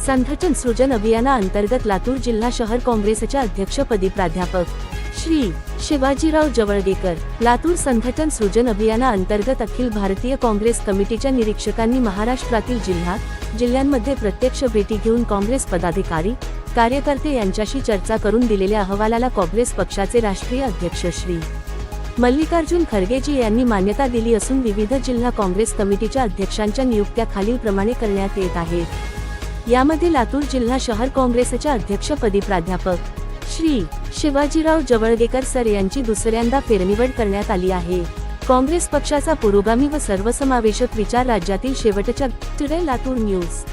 संघटन सृजन अभियानाअंतर्गत लातूर जिल्हा शहर काँग्रेसच्या अध्यक्षपदी प्राध्यापक श्री शिवाजीराव जवळगेकर। लातूर संघटन सृजन अभियानाअंतर्गत अखिल भारतीय काँग्रेस कमिटीच्या निरीक्षकांनी महाराष्ट्रातील जिल्ह्यांमध्ये प्रत्यक्ष भेटी घेऊन काँग्रेस पदाधिकारी कार्यकर्ते यांच्याशी चर्चा करून दिलेल्या अहवालाला काँग्रेस पक्षाचे राष्ट्रीय अध्यक्ष श्री मल्लिकार्जुन खरगेजी यांनी मान्यता दिली असून विविध जिल्हा काँग्रेस कमिटीच्या अध्यक्षांच्या नियुक्त्या खालीलप्रमाणे करण्यात येत आहेत। यामध्ये लातूर जिल्हा शहर काँग्रेसच्या अध्यक्षपदी प्राध्यापक श्री शिवाजीराव जवळगेकर सर यांची दुसऱ्यांदा फेरनिवड करण्यात आली आहे। काँग्रेस पक्षाचा पुरोगामी व सर्वसमावेशक विचार राज्यातील शेवटच्या लातूर न्यूज।